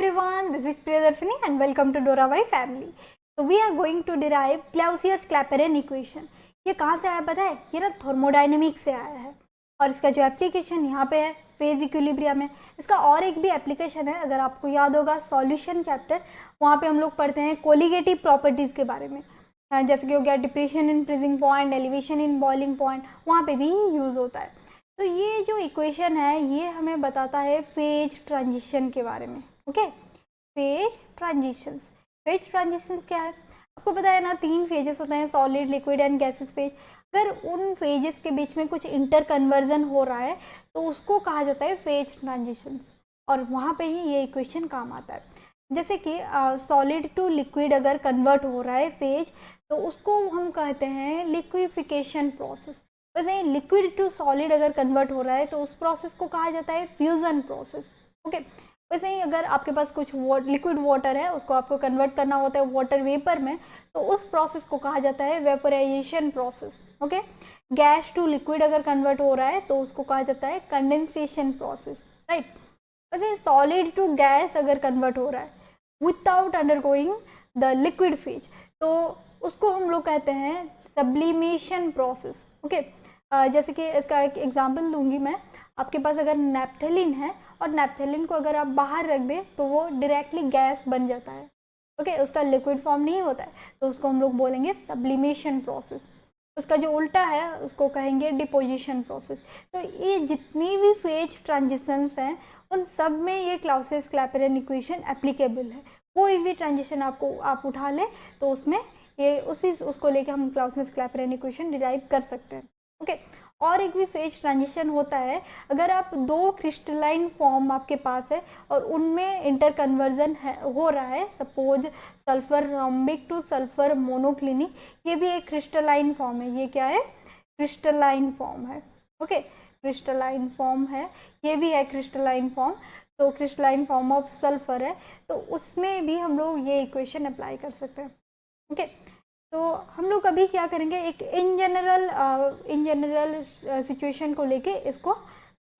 everyone, this is Priyadarshini and welcome to Dorawai family. So we are going to derive Clausius-Clapeyron equation. ये कहाँ से आया पता है? ये ना थर्मोडायनेमिक्स से आया है और इसका जो एप्लीकेशन यहाँ पे है फेज इक्विलिब्रियम है। इसका और एक भी एप्लीकेशन है, अगर आपको याद होगा सॉल्यूशन चैप्टर, वहाँ पे हम लोग पढ़ते हैं कोलिगेटिव प्रॉपर्टीज़ के बारे में, जैसे कि हो गया depression in freezing point, elevation in boiling point, वहाँ पे भी यूज़ होता है। तो ये जो इक्वेशन है ये हमें बताता है फेज ट्रांजिशन के बारे में। Okay, phase transitions. Phase transitions क्या है आपको पता है ना, 3 फेजेस होते हैं, solid, liquid and gases phase. अगर उन फेजेस के बीच में कुछ इंटर कन्वर्जन हो रहा है तो उसको कहा जाता है फेज ट्रांजिशंस, और वहाँ पे ही ये इक्वेशन काम आता है। जैसे कि सॉलिड टू लिक्विड अगर कन्वर्ट हो रहा है फेज, तो उसको हम कहते हैं लिक्विफिकेशन प्रोसेस। वैसे लिक्विड टू सॉलिड अगर कन्वर्ट हो रहा है तो उस प्रोसेस को कहा जाता है फ्यूजन प्रोसेस। ओके, वैसे ही अगर आपके पास कुछ लिक्विड वाटर है, उसको आपको कन्वर्ट करना होता है वाटर वेपर में, तो उस प्रोसेस को कहा जाता है vaporisation process. Okay, gas to liquid अगर कन्वर्ट हो रहा है तो उसको कहा जाता है कंडेंसेशन प्रोसेस, राइट। वैसे सॉलिड टू गैस अगर कन्वर्ट हो रहा है without undergoing the liquid phase, तो उसको हम लोग कहते हैं सब्लिमेशन प्रोसेस। ओके, जैसे कि इसका एक एग्जांपल दूंगी मैं। आपके पास अगर नैप्थेलिन है और नैप्थेलिन को अगर आप बाहर रख दें तो वो डायरेक्टली गैस बन जाता है। ओके, उसका लिक्विड फॉर्म नहीं होता है, तो उसको हम लोग बोलेंगे सब्लिमेशन प्रोसेस। उसका जो उल्टा है उसको कहेंगे डिपोजिशन प्रोसेस। तो ये जितनी भी फेज ट्रांजिशंस हैं उन सब में ये क्लाउसियस-क्लैपेरॉन इक्वेशन एप्लीकेबल है। कोई भी ट्रांजिशन आप उठा लें तो उसमें ये उसको लेके हम क्लाउसियस-क्लैपेरॉन इक्वेशन डिराइव कर सकते हैं। ओके, और एक भी फेज ट्रांजिशन होता है अगर आप 2 क्रिस्टलाइन फॉर्म आपके पास है और उनमें इंटर कन्वर्जन हो रहा है, suppose sulphur rhombic two sulphur monoclinic, ये भी एक क्रिस्टलाइन फॉर्म है। ये क्या है? क्रिस्टलाइन फॉर्म है। ओके, क्रिस्टलाइन फॉर्म है, ये भी है क्रिस्टलाइन फॉर्म। तो क्रिस्टलाइन फॉर्म ऑफ सल्फर है, तो उसमें भी हम लोग ये इक्वेशन अप्लाई कर सकते हैं। ओके, तो हम लोग अभी क्या करेंगे, एक इन जनरल सिचुएशन को लेके इसको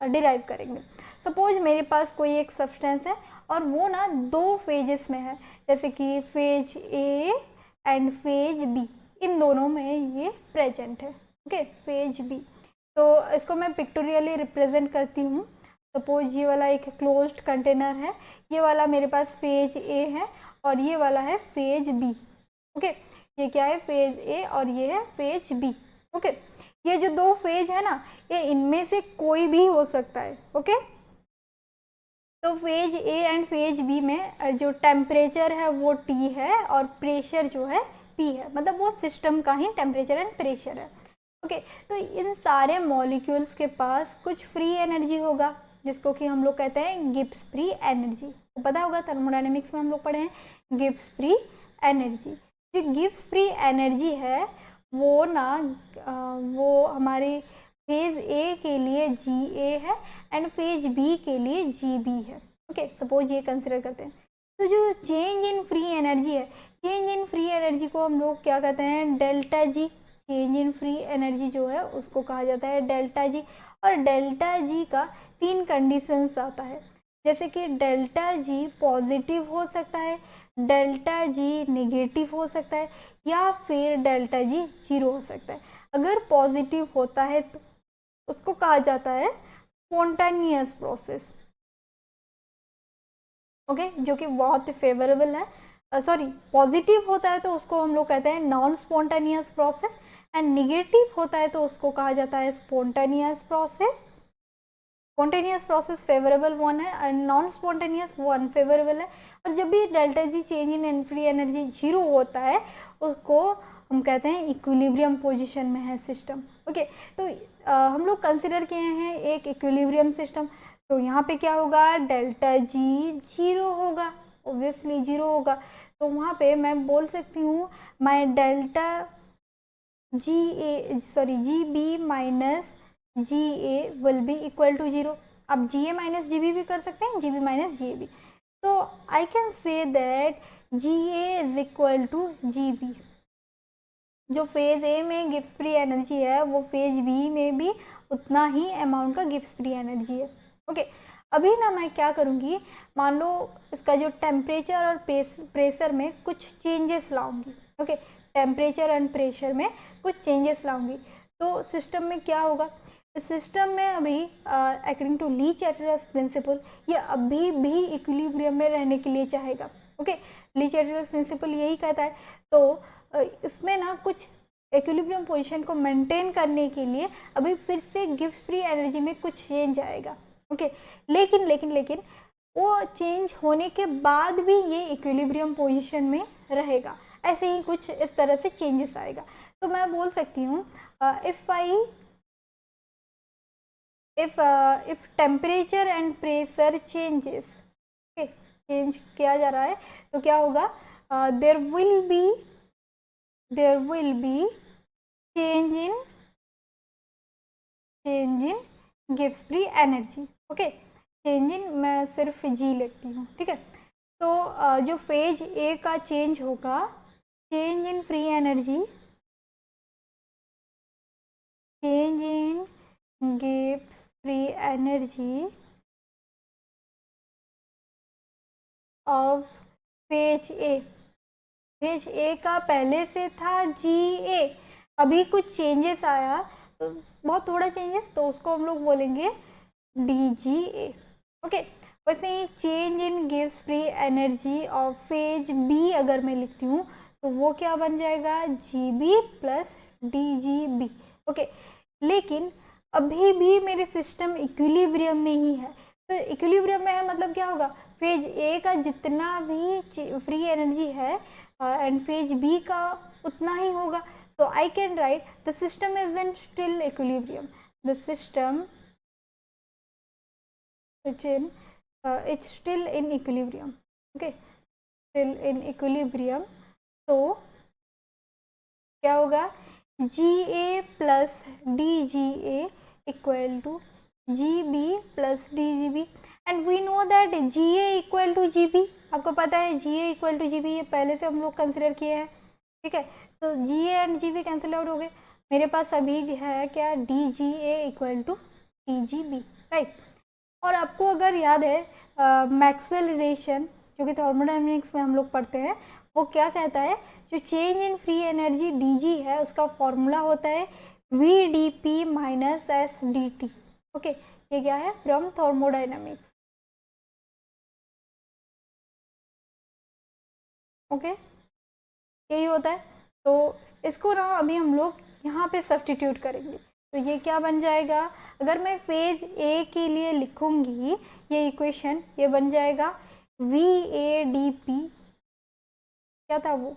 डिराइव करेंगे। सपोज मेरे पास कोई एक सब्सटेंस है और वो ना 2 फेजेस में है, जैसे कि phase A and phase B, इन दोनों में ये प्रेजेंट है। ओके, फेज बी, तो इसको मैं पिक्टोरियली रिप्रेजेंट करती हूँ। सपोज ये वाला एक क्लोज्ड कंटेनर है, ये वाला मेरे पास फेज ए है और ये वाला है फेज बी। ओके, ये क्या है? फेज ए और ये है फेज बी। ओके, ये जो 2 फेज है ना, ये इनमें से कोई भी हो सकता है। ओके, तो phase A and phase B में जो टेम्परेचर है वो टी है और प्रेशर जो है पी है, मतलब वो सिस्टम का ही टेम्परेचर एंड प्रेशर है। ओके, तो इन सारे मॉलिक्यूल्स के पास कुछ फ्री एनर्जी होगा जिसको कि हम लोग कहते हैं गिब्स फ्री एनर्जी। तो पता होगा थर्मोडायनेमिक्स में हम लोग पढ़े हैं गिब्स फ्री एनर्जी। जो गिब्स फ्री एनर्जी है वो ना वो हमारी फेज ए के लिए जी ए है एंड फेज बी के लिए जी बी है। ओके, सपोज ये कंसिडर करते हैं। तो जो चेंज इन फ्री एनर्जी है, चेंज इन फ्री एनर्जी को हम लोग क्या कहते हैं? Delta G. Change in free energy जो है उसको कहा जाता है डेल्टा जी। और डेल्टा जी का 3 कंडीशंस आता है, जैसे कि डेल्टा जी पॉजिटिव हो सकता है, डेल्टा जी नेगेटिव हो सकता है, या फिर डेल्टा जी 0 हो सकता है। अगर पॉजिटिव होता है तो उसको कहा जाता है स्पॉन्टेनियस प्रोसेस। ओके, जो कि बहुत फेवरेबल है। सॉरी, पॉजिटिव होता है तो उसको हम लोग कहते हैं non spontaneous process, and negative होता है तो उसको कहा जाता है spontaneous process. Spontaneous process favourable one है एंड नॉन स्पॉन्टेनियस वो अनफेवरेबल है। और जब भी delta G change in free energy 0 होता है उसको हम कहते हैं इक्विलिब्रियम पोजीशन में है सिस्टम। ओके, तो हम लोग कंसिडर किए हैं एक इक्विलिब्रियम सिस्टम। तो यहाँ पे क्या होगा? डेल्टा जी 0 होगा, ऑब्वियसली 0 होगा। तो वहाँ पे मैं बोल सकती हूँ my delta G B minus G A will be equal to 0। आप जी ए माइनस जी बी भी कर सकते हैं, जी बी माइनस जी ए भी। तो I can say that G A is equal to G B. जो फेज ए में Gibbs free energy है वो फेज बी में भी उतना ही अमाउंट का गिब्स फ्री एनर्जी है। ओके, अभी ना मैं क्या करूँगी, मान लो इसका जो टेम्परेचर और प्रेशर में कुछ चेंजेस लाऊंगी। ओके, टेम्परेचर एंड प्रेशर में कुछ चेंजेस लाऊंगी तो सिस्टम में क्या होगा, सिस्टम में अभी अकॉर्डिंग टू ली चैटरस प्रिंसिपल ये अभी भी इक्विलिब्रियम में रहने के लिए चाहेगा। ओके, ली चैटरस प्रिंसिपल यही कहता है। तो इसमें ना कुछ इक्विलिब्रियम पोजीशन को मेंटेन करने के लिए अभी फिर से गिब्स फ्री एनर्जी में कुछ चेंज आएगा। ओके, लेकिन लेकिन लेकिन वो चेंज होने के बाद भी ये इक्विलिब्रियम पोजीशन में रहेगा, ऐसे ही कुछ इस तरह से चेंजेस आएगा। तो मैं बोल सकती हूँ if temperature and pressure changes, okay, change किया जा रहा है तो क्या होगा, there will be change in gives free energy। Okay, change in मैं सिर्फ जी लिखती हूँ, ठीक है। तो जो फेज ए का चेंज होगा, change in free energy, change in गिव्स free energy of phase A. Phase A का पहले से था जी ए, अभी कुछ चेंजेस आया तो बहुत थोड़ा चेंजेस, तो उसको हम लोग बोलेंगे डी जी ए। ओके, वैसे ही चेंज इन गिव्स free energy of phase B अगर मैं लिखती हूँ तो वो क्या बन जाएगा, G B plus d G B. Okay, लेकिन अभी भी मेरे सिस्टम इक्विलिब्रियम में ही है। तो इक्विलिब्रियम में है मतलब क्या होगा, फेज ए का जितना भी फ्री एनर्जी है एंड फेज बी का उतना ही होगा। तो I can right the system is in still equilibrium, the system it's still in equilibrium। okay, still in equilibrium। तो क्या होगा, G A plus d G A equal to G B plus d G B, and we know that G A equal to G B. आपको पता है G A equal to G B, ये पहले से हम लोग कंसिडर किए हैं, ठीक है। तो G A and G B cancel out हो गए, मेरे पास अभी है क्या, d G A equal to d G B, right. और आपको अगर याद है मैक्सवेल रिलेशन जो कि थर्मोडायनेमिक्स में हम लोग पढ़ते हैं, वो क्या कहता है, जो change in free energy d G है उसका फॉर्मूला होता है V d P minus S D T. Okay, ये क्या है, फ्रॉम थर्मोडायनेमिक्स। ओके, यही होता है। तो इसको ना अभी हम लोग यहाँ पे सब्स्टिट्यूट करेंगे तो ये क्या बन जाएगा, अगर मैं फेज ए के लिए लिखूंगी ये इक्वेशन, ये बन जाएगा वी ए डी पी, क्या था वो,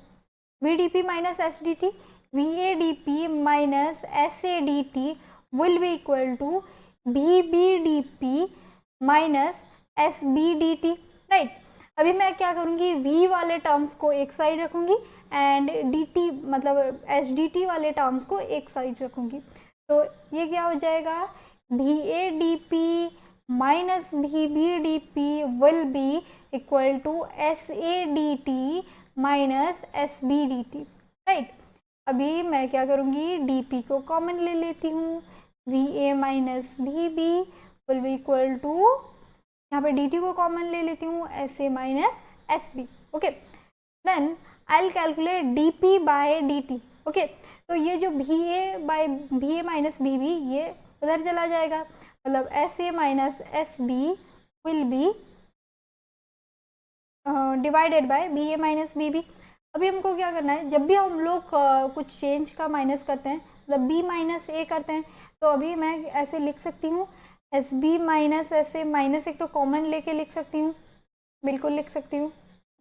V d P minus S D T, V A D P minus S A D T will be equal to V B D P minus S B D T, right. अभी मैं क्या करूँगी, v वाले terms को एक side रखूँगी and dt मतलब S D T वाले टर्म्स को एक साइड रखूँगी। तो ये क्या हो जाएगा, V A D P minus V B D P will be equal to S A D T minus S B D T, right. अभी मैं क्या करूँगी, डी पी को कॉमन ले लेती हूँ, V A minus V B will be equal to, यहाँ पे डी टी को कॉमन ले लेती हूँ, S A minus S B. Okay, then I will calculate D P by D T. Okay, तो ये जो V A by V A minus B B ये उधर चला जाएगा, मतलब S A minus S B will be divided by B A minus B B. अभी हमको क्या करना है, जब भी हम लोग कुछ चेंज का माइनस करते हैं, मतलब बी माइनस ए करते हैं, तो अभी मैं ऐसे लिख सकती हूँ S B minus S A, minus एक तो कॉमन लेके लिख सकती हूँ, बिल्कुल लिख सकती हूँ,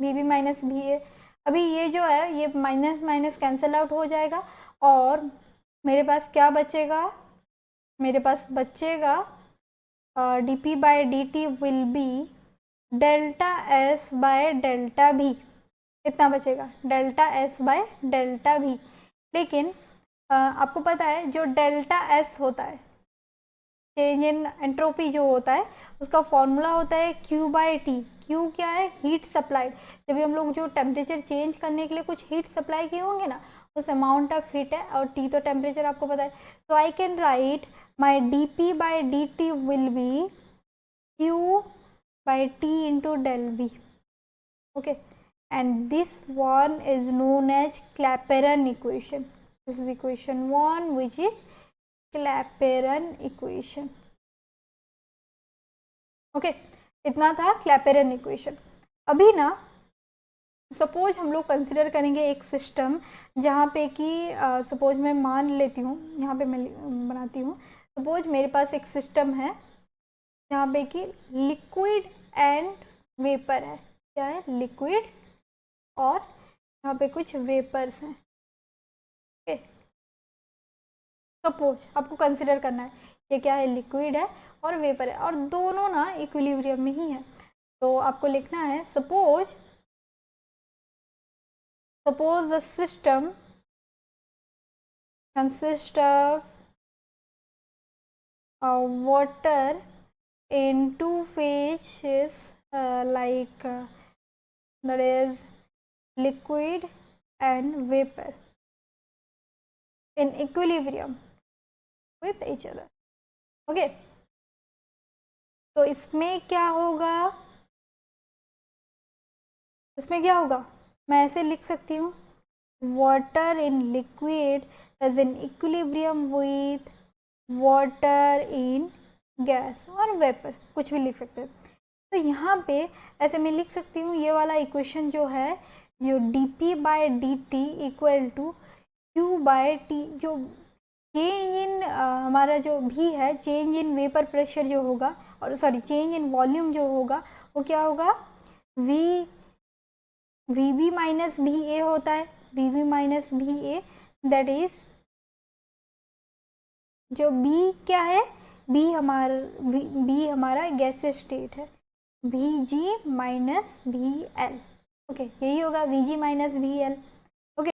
बी बी माइनस बी ए। अभी ये जो है ये माइनस माइनस कैंसिल आउट हो जाएगा और मेरे पास क्या बचेगा, मेरे पास बचेगा D P by D T will be delta S by delta भी, इतना बचेगा, डेल्टा एस बाय डेल्टा भी। लेकिन आपको पता है जो डेल्टा एस होता है, चेंज इन एंट्रोपी जो होता है, उसका फॉर्मूला होता है Q बाय टी। Q क्या है, हीट सप्लाइड। जब भी हम लोग जो टेम्परेचर चेंज करने के लिए कुछ हीट सप्लाई किए होंगे ना, उस अमाउंट ऑफ हीट है, और T तो टेम्परेचर आपको पता है। तो I can right my D P by D T will B Q by T into del V. Okay, and this one is known as Clapeyron equation. This is equation 1, which is Clapeyron equation. Okay, इतना था Clapeyron equation. अभी ना suppose हम लोग consider करेंगे एक system जहाँ पे कि सपोज मैं मान लेती हूँ, यहाँ पे मैं बनाती हूँ, सपोज मेरे पास एक सिस्टम है जहाँ पे कि लिक्विड एंड वेपर है. क्या है? लिक्विड और यहाँ पे कुछ वेपर्स हैं. ओके, सपोज आपको कंसिडर करना है ये क्या है? लिक्विड है और वेपर है और दोनों ना इक्विलिब्रियम में ही है. तो आपको लिखना है suppose the system consists of water in two phases that is liquid and vapor in equilibrium with each other. Okay, तो इसमें क्या होगा? मैं ऐसे लिख सकती हूँ water in liquid is in equilibrium with water in gas और वेपर, कुछ भी लिख सकते हैं. तो यहाँ पे ऐसे मैं लिख सकती हूँ ये वाला इक्वेशन जो है, जो dp by dt equal to q by t, जो चेंज इन हमारा जो भी है, चेंज इन वेपर प्रेशर जो होगा, और सॉरी चेंज इन वॉल्यूम जो होगा, वो क्या होगा? VB माइनस VA होता है. VB minus VA that is जो B क्या है? B हमारा गैसियस स्टेट है. VG minus VL. ओके, यही होगा VG minus VL. Okay,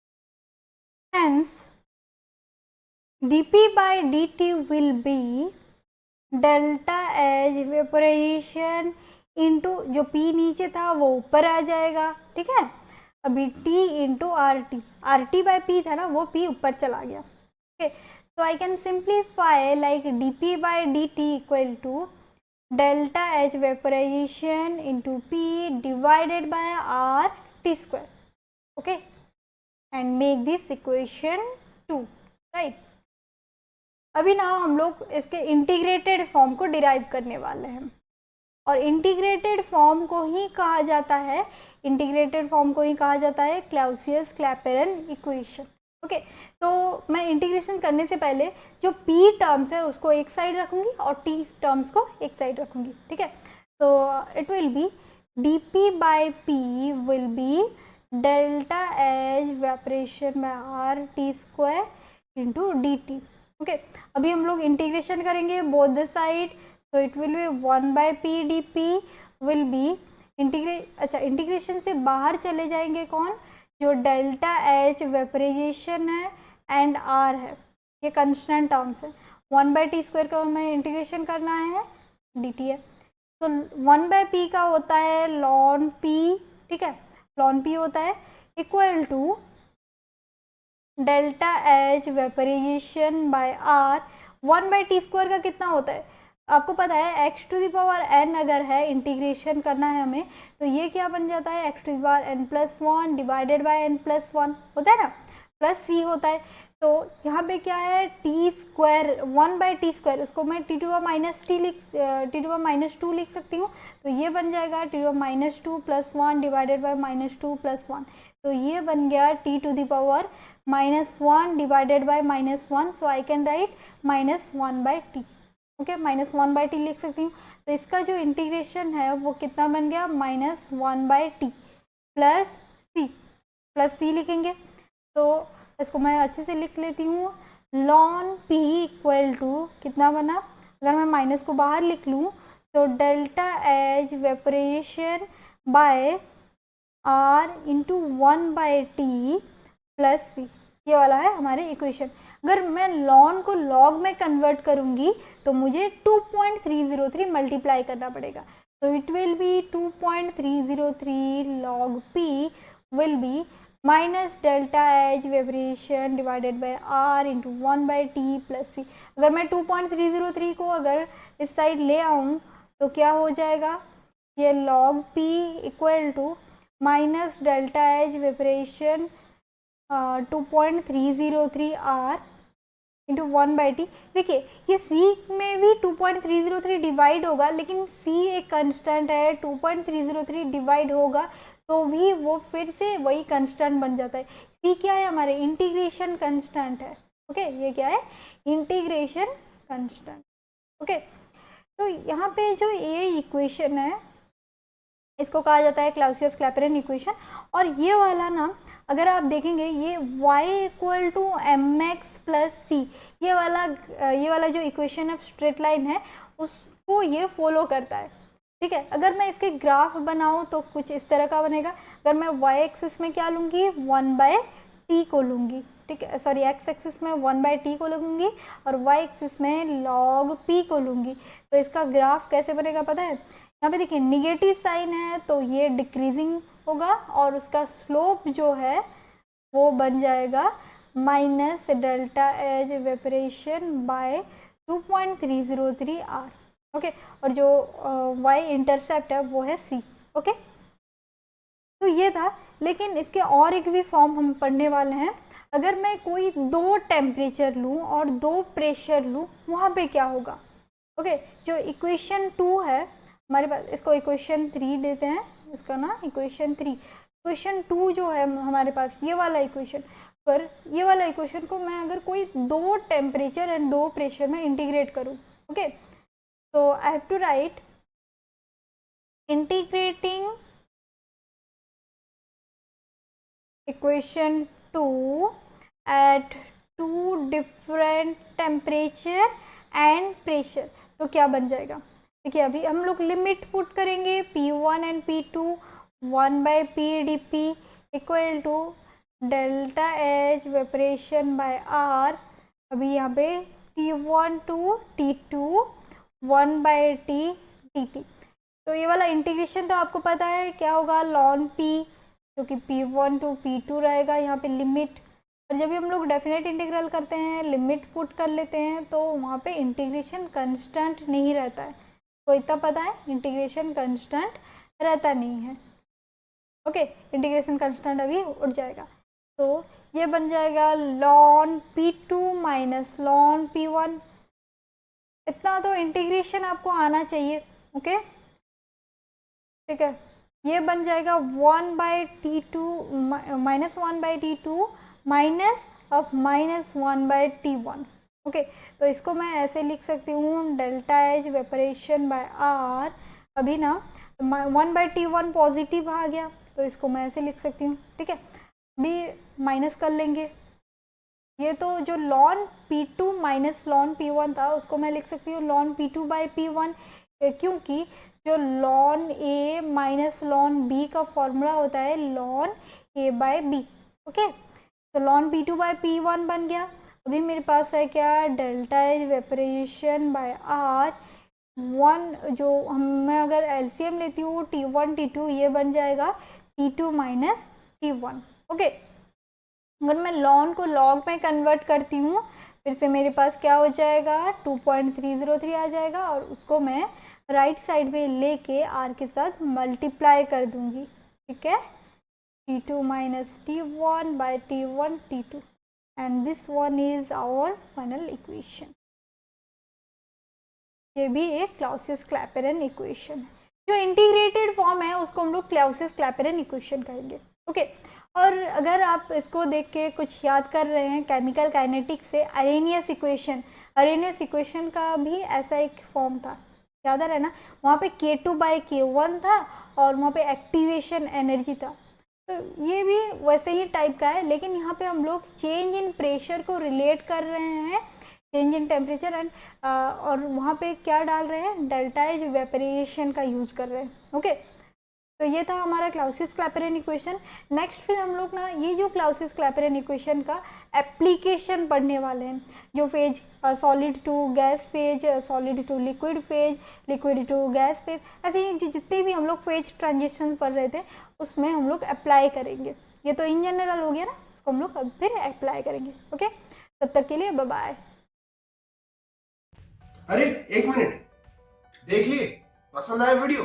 hence dP by dt will be delta H vaporisation into जो P नीचे था वो ऊपर आ जाएगा. ठीक है, अभी T into RT by P था ना, वो P ऊपर चला गया. Okay, so I can simplify like dP by dt equal to delta H vaporization into P divided by RT square. Okay, and make this equation 2, right? अभी ना हम लोग इसके इंटीग्रेटेड फॉर्म को डिराइव करने वाले हैं, और इंटीग्रेटेड फॉर्म को ही कहा जाता है क्लाउसियस-क्लैपेरन इक्वेशन. ओके, तो मैं इंटीग्रेशन करने से पहले जो P टर्म्स है उसको एक साइड रखूंगी और T टर्म्स को एक साइड रखूंगी. ठीक है, तो it will be dP by P will be delta H vaporisation by RT square into dt. Okay, अभी हम लोग इंटीग्रेशन करेंगे बोथ द साइड, तो it will be 1 by P dP will be integration से बाहर चले जाएंगे कौन? जो डेल्टा एच वेपराइजेशन है एंड R है, ये कंस्टेंट टर्म्स है. 1 बाई टी स्क्वायर का हमें इंटीग्रेशन करना है, dt है. तो 1 बाई P का होता है ln P. ठीक है, ln P होता है equal to delta H vaporisation by R. 1 by T square का कितना होता है आपको पता है? x to the power n अगर है, इंटीग्रेशन करना है हमें, तो ये क्या बन जाता है? x to the power n plus 1 divided by n plus 1 होता है ना, प्लस c होता है. तो यहाँ पे क्या है? T square 1 by T square, उसको मैं टी टू पावर माइनस 2 लिख सकती हूँ. तो ये बन जाएगा T to power minus 2 plus 1 divided by minus 2 plus 1. तो ये बन गया T to the power minus 1 divided by minus 1. So I can write minus 1 by T. Okay, minus 1 by T लिख सकती हूँ. तो इसका जो इंटीग्रेशन है वो कितना बन गया? माइनस 1 बाई टी प्लस सी लिखेंगे. तो इसको मैं अच्छे से लिख लेती हूँ. ln P इक्वल टू कितना बना? अगर मैं माइनस को बाहर लिख लूँ तो delta H vaporisation by R into 1 by T plus सी, ये वाला है हमारे इक्वेशन. अगर मैं ln को log में कन्वर्ट करूँगी तो मुझे 2.303 मल्टीप्लाई करना पड़ेगा. तो it will be 2.303 log P will be minus delta H vaporization divided by R into 1 by T plus C. अगर मैं 2.303 को अगर इस साइड ले आऊँ तो क्या हो जाएगा, ये log P equal to minus delta H vaporisation 2.303 R into 1/t। देखिए ये C में भी 2.303 डिवाइड होगा, लेकिन C एक कांस्टेंट है, 2.303 डिवाइड होगा तो भी वो फिर से वही कांस्टेंट बन जाता है। C क्या है, हमारे इंटीग्रेशन कांस्टेंट है। ओके, ये क्या है, इंटीग्रेशन कांस्टेंट। ओके, तो यहाँ पे जो ये इक्वेशन है इसको कहा जाता है क्लाउसियस क्लैपेरन इक्वेशन। और ये वाला ना अगर आप देखेंगे, ये y equal to m x plus सी, ये वाला जो इक्वेशन ऑफ स्ट्रेट लाइन है उसको ये फॉलो करता है। ठीक है, अगर मैं इसके ग्राफ बनाऊं तो कुछ इस तरह का बनेगा। अगर मैं y एक्सिस में क्या लूँगी, 1/t को लूँगी। ठीक है, सॉरी x एक्सिस में 1/t को लूँगी और y एक्सिस में log p को लूँगी। तो इसका ग्राफ कैसे बनेगा पता है, यहाँ पे देखिए निगेटिव साइन है तो ये डिक्रीजिंग होगा और उसका स्लोप जो है वो बन जाएगा minus delta H vaporisation by 2.303 R. Okay, और जो y इंटरसेप्ट है वो है c। ओके, तो ये था, लेकिन इसके और एक भी फॉर्म हम पढ़ने वाले हैं। अगर मैं कोई दो टेम्परेचर लूँ और दो प्रेशर लूँ, वहाँ पे क्या होगा। ओके, जो इक्वेशन 2 है हमारे पास, इसको इक्वेशन 3 देते हैं, इसका ना इक्वेशन 3। इक्वेशन 2 जो है हमारे पास, ये वाला इक्वेशन, पर ये वाला इक्वेशन को मैं अगर कोई दो टेम्परेचर एंड दो प्रेशर में इंटीग्रेट करूँ, ओके, तो I have to write integrating equation 2 at two different temperature and pressure. तो क्या बन जाएगा, देखिए अभी हम लोग लिमिट पुट करेंगे P1 and P2 1/p/dp equal to delta H vaporisation by R. अभी यहाँ पे T1 to T2 1/t dt। तो ये वाला इंटीग्रेशन तो आपको पता है क्या होगा, ln p, जो कि P1 टू P2 रहेगा यहाँ पे लिमिट। और जब भी हम लोग डेफिनेट इंटीग्रल करते हैं, लिमिट पुट कर लेते हैं, तो वहाँ पे इंटीग्रेशन कांस्टेंट नहीं रहता है। तो इतना पता है, इंटीग्रेशन कांस्टेंट रहता नहीं है। ओके, इंटीग्रेशन कांस्टेंट अभी उड़ जाएगा। तो ये बन जाएगा ln P2 minus ln P1। इतना तो इंटीग्रेशन आपको आना चाहिए। ओके, ठीक है, ये बन जाएगा 1/t2 minus 1/t2 minus of minus 1/t1। Okay, तो इसको मैं ऐसे लिख सकती हूँ delta H vaporisation by R. अभी ना 1/t1 पॉजिटिव आ गया तो इसको मैं ऐसे लिख सकती हूँ। ठीक है, अभी माइनस कर लेंगे, ये तो जो ln P2 minus ln P1 था उसको मैं लिख सकती हूँ ln P2/P1, क्योंकि जो ln A minus ln B का फॉर्मूला होता है ln A/B। ओके, तो ln P2/P1 बन गया। अभी मेरे पास है क्या, delta H vaporisation by R. जो मैं अगर एलसीएम लेती हूँ T1 T2, ये बन जाएगा T2 माइनस T1। ओके, अगर मैं ln को log में कन्वर्ट करती हूँ, फिर से मेरे पास क्या हो जाएगा, 2.303 आ जाएगा और उसको मैं राइट साइड में लेके r के साथ मल्टीप्लाई कर दूंगी। ठीक है, T2 minus T1 by T1 T2 and this one is our final equation. ये भी एक क्लाउसियस क्लैपेरन इक्वेशन है। जो इंटीग्रेटेड फॉर्म है उसको हम लोग क्लाउसियस क्लैपेरन इक्वेशन कहेंगे। ओके, और अगर आप इसको देख के कुछ याद कर रहे हैं केमिकल काइनेटिक्स से, अरेनियस इक्वेशन का भी ऐसा एक फॉर्म था, याद आ रहा है ना, वहाँ पे K2/K1 था और वहाँ पे एक्टिवेशन एनर्जी था। तो ये भी वैसे ही टाइप का है, लेकिन यहाँ पे हम लोग चेंज इन प्रेशर को रिलेट कर रहे हैं, चेंज इन टेम्परेचर एंड और वहाँ पे क्या डाल रहे हैं, डेल्टा एच वेपरेशन का यूज कर रहे हैं। ओके, तो ये था हमारा क्लाउसियस क्लैपेरन इक्वेशन। नेक्स्ट फिर हम लोग ना ये जो क्लाउसियस क्लैपेरन इक्वेशन का एप्लीकेशन पढ़ने वाले हैं, जो phase solid to gas phase, solid to liquid phase, liquid to gas phase, ऐसे ही जितने भी हम लोग फेज ट्रांजिशन पढ़ रहे थे उसमें हम लोग अप्लाई करेंगे। ये तो इन जनरल हो गया ना, उसको हम लोग अब फिर अप्लाई करेंगे। ओके, तब तक के लिए बाय बाय। अरे एक मिनट, देखिए पसंद आया वीडियो?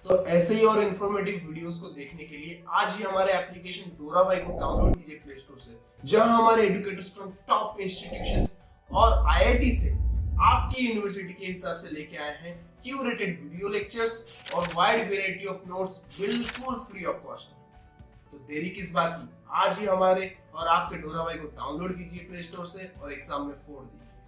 तो ऐसे ही और इन्फॉर्मेटिव वीडियोस को देखने के लिए आज ही हमारे एप्लीकेशन डोरा भाई को डाउनलोड कीजिए प्ले स्टोर से, जहां हमारे एजुकेटर्स फ्रॉम टॉप इंस्टीट्यूशंस और आईआईटी से आपकी यूनिवर्सिटी के हिसाब से लेके आए हैं क्यूरेटेड वीडियो लेक्चर्स और वाइड वैरायटी ऑफ नोट्स बिल्कुल फ्री ऑफ कॉस्ट। तो देरी किस बात की, आज ही हमारे और आपके डोरा भाई को डाउनलोड कीजिए प्ले स्टोर से और एग्जाम में फोड़ दीजिए।